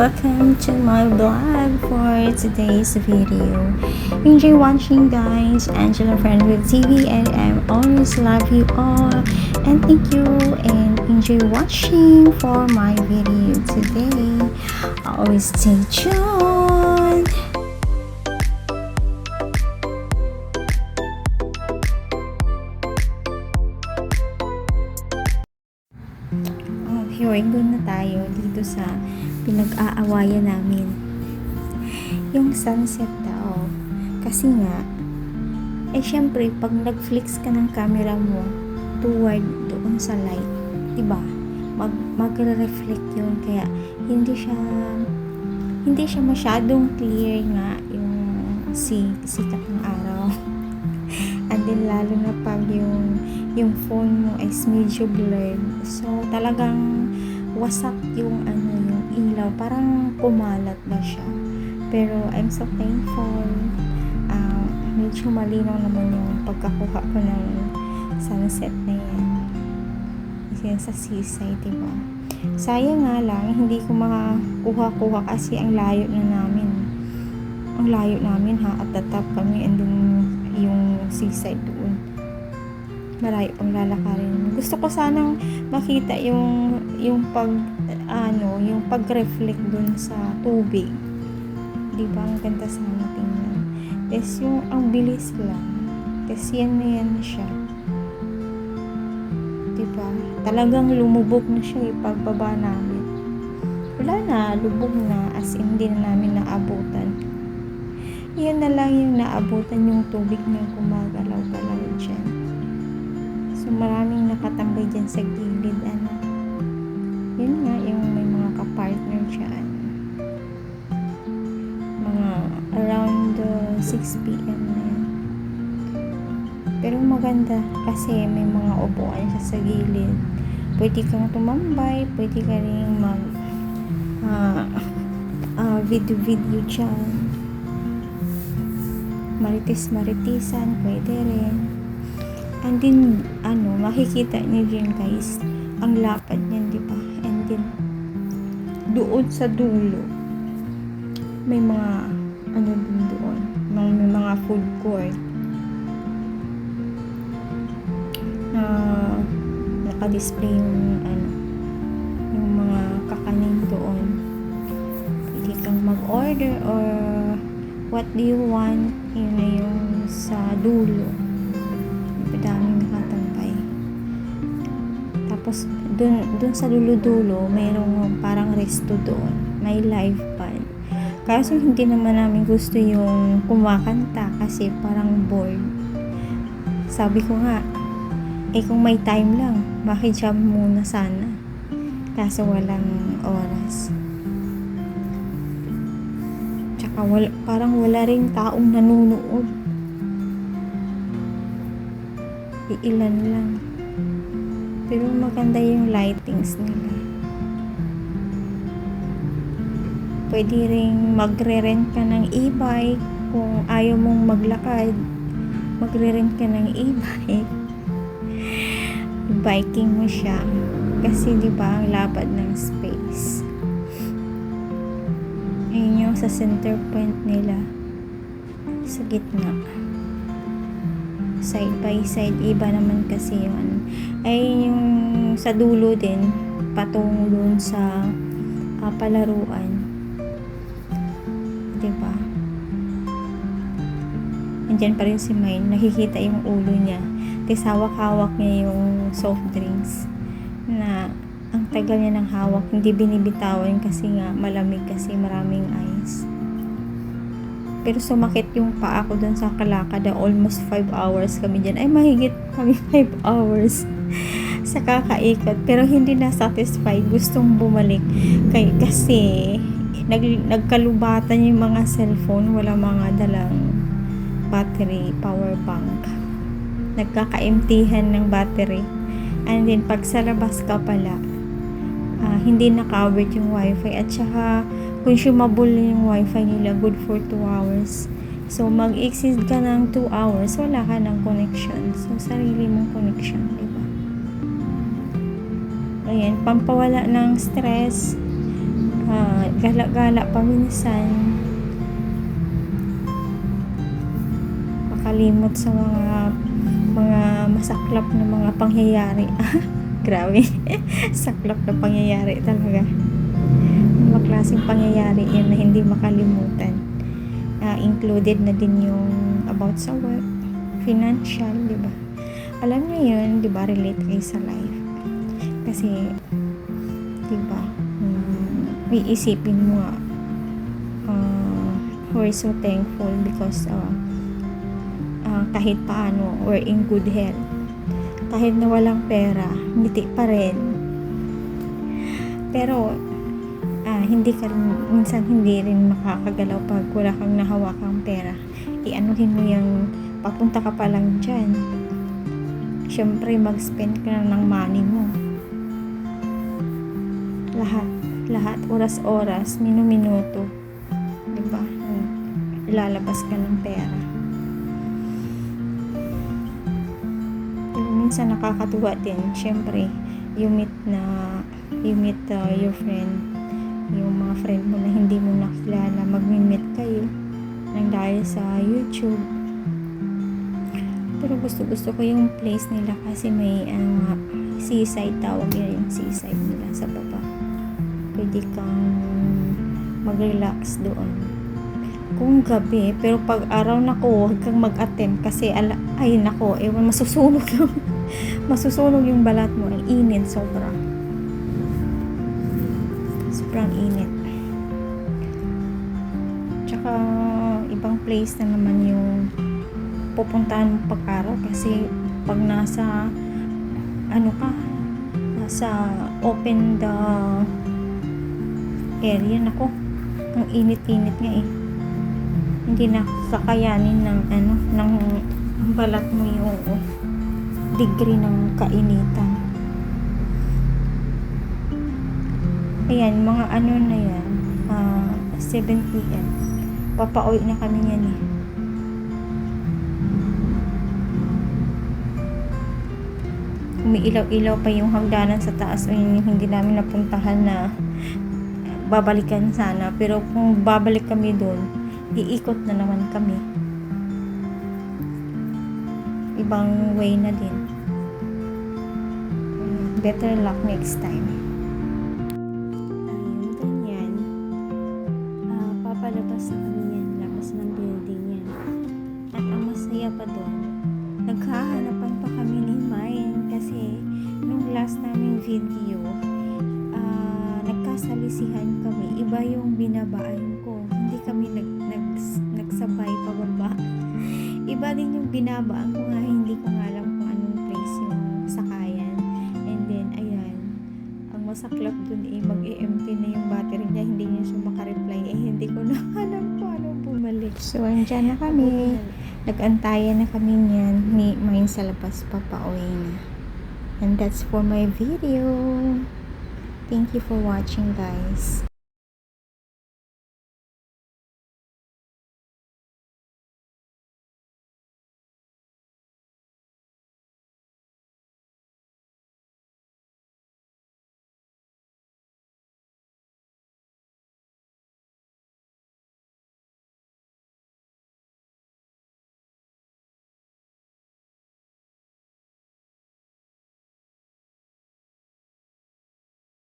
welcome to my vlog for today's video. Enjoy watching, guys. Angela Friend with TV, and I always love you all, and thank you, and enjoy watching for my video today. Always stay tuned. Hiwing na tayo dito sa pinag-aawayan namin, yung sunset daw. Kasi nga syempre pag nag-flex ka ng camera mo toward doon sa light, diba, magre-reflect yun, kaya hindi siya masyadong clear nga yung sikat ng araw. And then lalo na pag yung phone mo is medyo blurred, so talagang wasak yung yung ilaw, parang kumalat na siya. Pero I'm so thankful, medyo malinaw naman yung pagkakuha ko ng sunset na yan, kasi sa seaside, diba. Sayang nga lang hindi ko makakuha kasi ang layo namin ha, at the top kami, and then yung seaside doon malayo pang lalakarin. Gusto ko sanang makita yung pag-reflect dun sa tubig, di ba? Ang ganda sana tingnan. Tapos yung ang bilis lang, tapos yan siya, di ba? Talagang lumubog na siya pagbaba namin. Wala na, lubog na, as in hindi na namin naabutan. Yun na lang yung naabutan, yung tubig na gumagalaw-galaw dyan. So maraming nakatambay dyan sa gilid, yun nga, yung may mga kapartner dyan, mga around 6 p.m. na yan. Pero maganda kasi may mga upuan siya sa gilid, pwede kang tumambay, pwede ka rin mag video dyan, maritis-maritisan, pwede rin. And then, makikita niyo dyan, guys, ang lapad niyan, di ba? And then, doon sa dulo, may mga, din doon, may mga food court, na naka-display yung mga kakanin doon. Pwede kang mag-order, or what do you want, yun na yung sa dulo. Daming nakatambay. Tapos dun sa dulo-dulo mayroong parang resto doon, may live band. Kaso hindi naman namin gusto yung kumakanta kasi parang bored. Sabi ko nga, kung may time lang, makijam muna sana, kaso walang oras. Tsaka parang wala rin taong nanunood, ilan lang. Pero maganda yung lightings nila. Pwede ring magre-rent ka ng e-bike kung ayaw mong maglakad, magre-rent ka ng e-bike, biking mo siya, kasi di ba ang lapad ng space. Ayun yung sa center point nila, sa gitna, side by side, iba naman kasi yun. Ay yung sa dulo din, patungo dun sa palaruan, diba? Andyan pa rin si Mine, nakikita yung ulo niya, tapos hawak-hawak niya yung soft drinks na ang tagal niya ng hawak, hindi binibitawan kasi nga malamig, kasi maraming ice. Pero sumakit yung paa ko dun sa Kalakada. Almost 5 hours kami dyan. Ay, mahigit kami 5 hours sa kakaikot. Pero hindi na satisfied. Gustong bumalik. Kasi nagkalubatan yung mga cellphone. Wala mga dalang battery, power bank. Nagkaka-emptyhan ng battery. And then, pag sa labas ka pala, hindi na-covered yung wifi. At saka, consumable yung wifi nila, good for 2 hours. So, mag-exceed ka ng 2 hours, wala ka ng connection. So, sarili mong connection, diba? Ayan, pampawala ng stress. gala-gala paminsan, makalimot sa mga masaklap na mga pangyayari. Grabe. Saklap na pangyayari talaga. Mga klaseng pangyayari yan na hindi makalimutan. Included na din yung about sa work, financial, di ba? Alam niyo yun, di ba, relate kayo sa life. Kasi, di ba, iisipin mo nga, we're so thankful because kahit paano, we're in good health. Kahit na walang pera, ngiti pa rin. Pero, minsan hindi rin makakagalaw pag wala kang nahawakang pera. Ianuhin mo yung papunta ka pa lang dyan. Siyempre, mag-spend ka na ng money mo. Lahat, oras-oras, minuto, diba? Ilalabas ka ng pera. Pero minsan nakakatuwa din, siyempre, you meet your friend, yung mga friend mo na hindi mo nakilala, magmi-meet kayo nang dahil sa YouTube. Pero gusto ko yung place nila kasi may seaside, tawag yun yung seaside nila sa baba. Pwede kang mag-relax doon kung gabi, pero pag araw nako, huwag kang mag-attempt kasi ay nako, ewan, masusunog yung balat mo. Ang init, sobrang init. Tsaka ibang place na naman yung pupuntahan mo pag-araw kasi pag nasa open the area, nako, ang init-init nga eh. Hindi na kakayanin ng balat mo yung degree ng kainitan. Ayan, mga na yan, 7 p.m. Papauwi na kami yan eh. Umiilaw-ilaw pa yung hagdanan sa taas, yung hindi namin napuntahan na babalikan sana. Pero kung babalik kami doon, iikot na naman kami. Ibang way na din. Better luck next time. Papalabas na kami yan, labas ng building yan. At ang masaya pa doon, nagkahanapan pa kami ni Mine kasi nung last naming video, nagkasalisihan kami. Iba yung binabaan ko. Hindi kami nagsabay pababa. Iba din yung binabaan ko nga, hindi ko nga alam kung anong place yung sakayan. And then, ayan, ang masaklap dun mag-empty na yung battery niya, hindi niya siya makareply. Hindi ko na alam kung anong bumalik. So, andyan na kami. Nag-antayan na kami niyan ni Mine sa labas, papauwi na. And that's for my video. Thank you for watching, guys.